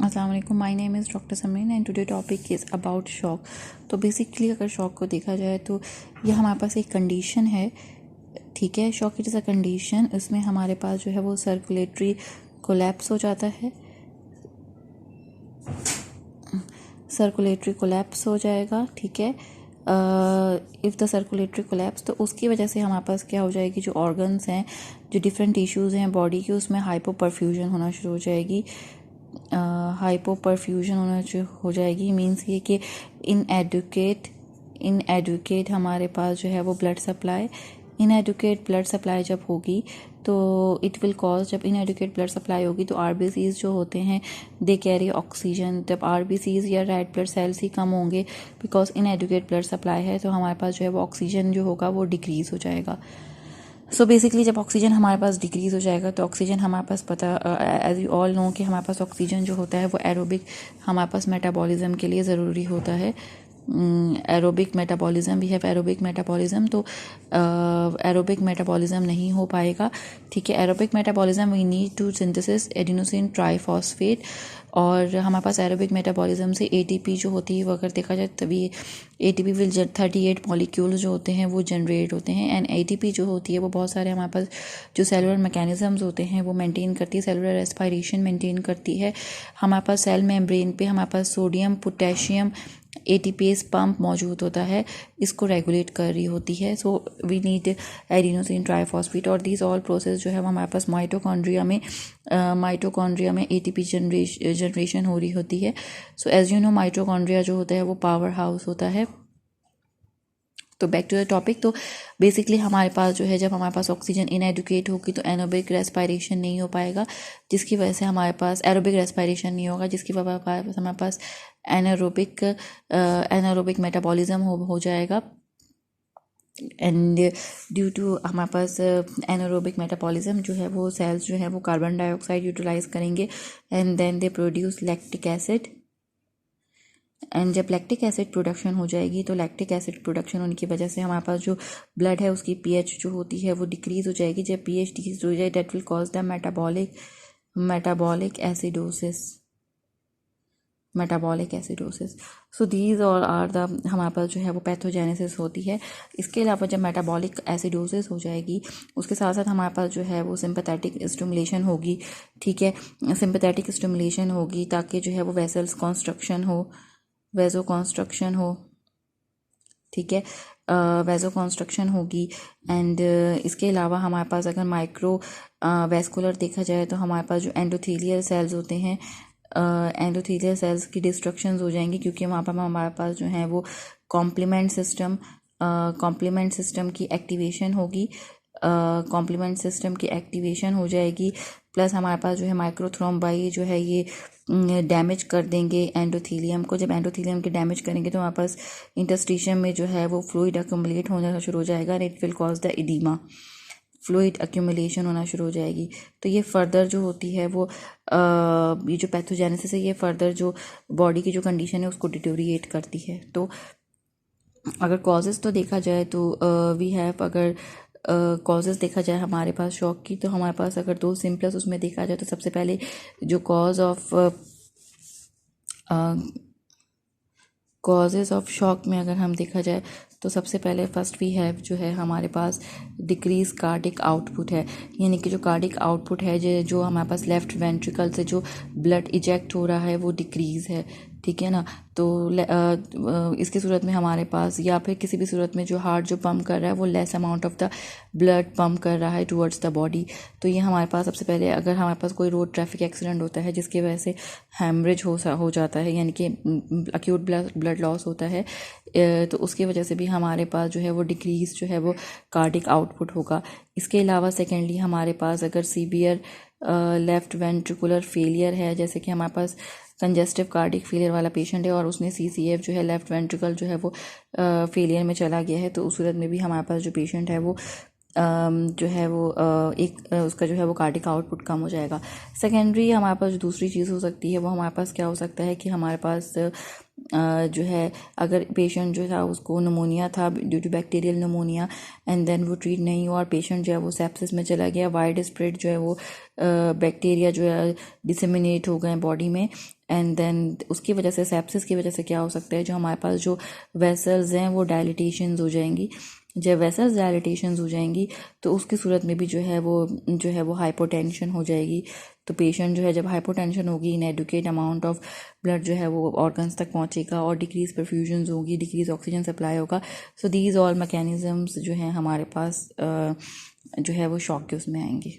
अस्सलाम वालेकुम, my name is doctor Samreen and today topic is about shock. तो basically अगर शॉक को देखा जाए तो ये हमारे पास एक कंडीशन है, ठीक है। Shock it is a condition, इसमें हमारे पास जो है वो सर्कुलेटरी कोलैप्स हो जाता है, सर्कुलेटरी कोलैप्स हो जाएगा, ठीक है। इफ़ द सर्कुलेटरी कोलैप्स, तो उसकी वजह से हमारे पास क्या हो जाएगी, जो ऑर्गन्स हैं, जो डिफरेंट टिश्यूज़ हैं बॉडी के, उसमें हाइपो परफ्यूजन होना शुरू हो जाएगी। हाइपो परफ्यूजन होना हो जाएगी मीन्स ये कि इनएडुकेट हमारे पास जो है वो blood supply, inadequate blood supply जब होगी तो इट विल कॉज, जब इनएडुकेट ब्लड सप्लाई होगी तो आरबीसीज जो होते हैं दे कैरी ऑक्सीजन। जब आरबीसीज या रेड ब्लड सेल्स ही कम होंगे बिकॉज इनएडुकेट ब्लड सप्लाई है, तो हमारे पास जो है वो ऑक्सीजन जो होगा वो डिक्रीज़ हो जाएगा। सो बेसिकली जब ऑक्सीजन हमारे पास डिक्रीज़ हो जाएगा तो ऑक्सीजन हमारे पास पता, एज यू ऑल नो कि हमारे पास ऑक्सीजन जो होता है वो एरोबिक हमारे पास मेटाबॉलिज्म के लिए ज़रूरी होता है। Aerobic metabolism, we have aerobic metabolism, तो एरोबिक मेटाबॉलिज्म नहीं हो पाएगा, ठीक है। Aerobic metabolism we need to synthesis adenosine triphosphate, और हमारे पास एरोबिक मेटाबॉलिज्म से एटीपी जो होती है वो अगर देखा जाए तभी एटीपी विल 38 मॉलिक्यूल्स जो होते हैं वो जनरेट होते हैं। एंड एटीपी जो होती है वो बहुत सारे हमारे पास जो सेलुलर मैकेनिज्म्स होते हैं वो मेंटेन करती है, सेलुलर रेस्पिरेशन मेंटेन करती है। हमारे पास सेल मेम्ब्रेन पे हमारे पास सोडियम पोटेशियम एटीपीएस पंप मौजूद होता है, इसको रेगुलेट कर रही होती है। So we need adenosine triphosphate, और दीज ऑल प्रोसेस जो है वो हमारे पास माइटोकॉन्ड्रिया में एटीपी जनरेशन हो रही होती है। So as you know mitochondria जो होता है वो पावर हाउस होता है। तो बैक टू द टॉपिक, तो बेसिकली हमारे पास जो है जब हमारे पास ऑक्सीजन इनएडुकेट होगी तो एनोबिक रेस्पिरेशन नहीं हो पाएगा, जिसकी वजह से हमारे पास एरोबिक रेस्पिरेशन नहीं होगा, जिसकी वजह से हमारे पास एनारोबिक मेटाबॉलिज्म हो जाएगा। एंड ड्यू टू हमारे पास एनारोबिक मेटाबॉलिज्म जो है वो सेल्स जो है वो कार्बन डाइऑक्साइड यूटिलाइज करेंगे and then they produce lactic acid. And जब लैक्टिक एसिड प्रोडक्शन हो जाएगी तो लैक्टिक एसिड प्रोडक्शन होने की वजह से हमारे पास जो ब्लड है उसकी पीएच जो होती है वो डिक्रीज हो जाएगी। जब पीएच डिक्रीज हो जाए that will cause the metabolic acidosis. So these all are the, हमारे पास जो है वो पैथोजेनेसिस होती है। इसके अलावा जब मेटाबॉलिक एसिडोसिस हो जाएगी उसके साथ साथ हमारे पास जो है वो सिंपैथेटिक स्टिमुलेशन होगी, ठीक है। सिंपैथेटिक स्टिमुलेशन होगी ताकि जो है वो वेसो कंस्ट्रक्शन हो, ठीक है, वेसो कंस्ट्रक्शन होगी। एंड इसके अलावा हमारे पास अगर माइक्रो वेस्कुलर देखा जाए तो हमारे पास जो एंडोथेलियल सेल्स होते हैं, एंडोथेलियल सेल्स की डिस्ट्रक्शंस हो जाएंगी, क्योंकि वहाँ पर हमारे पास जो है वो कॉम्प्लीमेंट सिस्टम की एक्टिवेशन होगी, कॉम्प्लीमेंट सिस्टम की एक्टिवेशन हो जाएगी। प्लस हमारे पास जो है माइक्रोथ्रोम्बाई जो है ये डैमेज कर देंगे एंडोथेलियम को। जब एंडोथेलियम के डैमेज करेंगे तो हमारे पास इंटरस्टिशियम में जो है वो फ्लूइड अक्यूमुलेट होना शुरू हो जाएगा and it will cause the oedema, fluid accumulation होना शुरू हो जाएगी। तो ये फर्दर जो होती है वो ये जो पैथोजेनेसिस है ये फर्दर जो बॉडी की जो कंडीशन है उसको डिटोरिएट करती है। तो अगर कॉजेज़ तो देखा जाए तो वी हैव, अगर कॉजेज़ देखा जाए हमारे पास शॉक की, तो हमारे पास अगर दो सिम्पल्स उसमें देखा जाए तो सबसे पहले जो कॉजेज़ ऑफ शॉक में अगर हम देखा जाए तो सबसे पहले फर्स्ट वी हैव जो है हमारे पास डिक्रीज कार्डिक आउटपुट है, यानी कि जो कार्डिक आउटपुट है जो हमारे पास लेफ्ट वेंट्रिकल से जो ब्लड इजेक्ट हो रहा है वो डिक्रीज है, ठीक है ना। तो इसकी सूरत में हमारे पास, या फिर किसी भी सूरत में जो हार्ट जो पंप कर रहा है वो less amount of the blood pump कर रहा है टुवर्ड्स द बॉडी। तो ये हमारे पास सबसे पहले, अगर हमारे पास कोई रोड ट्रैफिक एक्सीडेंट होता है जिसकी वजह से हैमरेज हो जाता है, यानी कि अक्यूट ब्लड लॉस होता है, तो उसकी वजह से भी हमारे पास जो है वो डिक्रीज जो है वो कार्डिक आउटपुट होगा। इसके अलावा सेकेंडली हमारे पास अगर सीवियर लेफ्ट वेंट्रिकुलर फेलियर है, जैसे कि हमारे पास कंजेस्टिव कार्डिक फेलियर वाला पेशेंट है और उसने सीसीएफ जो है लेफ्ट वेंट्रिकल जो है वो फेलियर में चला गया है, तो उस सूरत में भी हमारे पास जो पेशेंट है वो जो है वो उसका जो है वो कार्डिक आउटपुट कम हो जाएगा। सेकेंडरी हमारे पास जो दूसरी चीज़ हो सकती है वो हमारे पास क्या हो सकता है कि हमारे पास जो है अगर पेशेंट जो था उसको नमोनिया था due to bacterial pneumonia and then वो ट्रीट नहीं हुआ और पेशेंट जो है वो सेप्सिस में चला गया, वाइड स्प्रेड जो है वो बैक्टीरिया जो है डिसेमिनेट हो गए बॉडी में एंड देन उसकी वजह से सेप्सिस की वजह से क्या हो सकता है, जो हमारे पास जो वेसल्स हैं वो डायलिटेशंस हो जाएंगी। जब वेसल्स डायलिटेशंस हो जाएंगी तो उसकी सूरत में भी जो है वो हाइपोटेंशन हो जाएगी। तो पेशेंट जो है जब हाइपोटेंशन होगी, इनएडुकेट अमाउंट ऑफ ब्लड जो है वो ऑर्गन्स तक पहुंचेगा और डिक्रीज परफ्यूजन्स होगी, डिक्रीज ऑक्सीजन सप्लाई होगा। सो दीज ऑल मैकेनिज्म्स जो हैं हमारे पास जो है वो शॉक के उसमें आएंगे।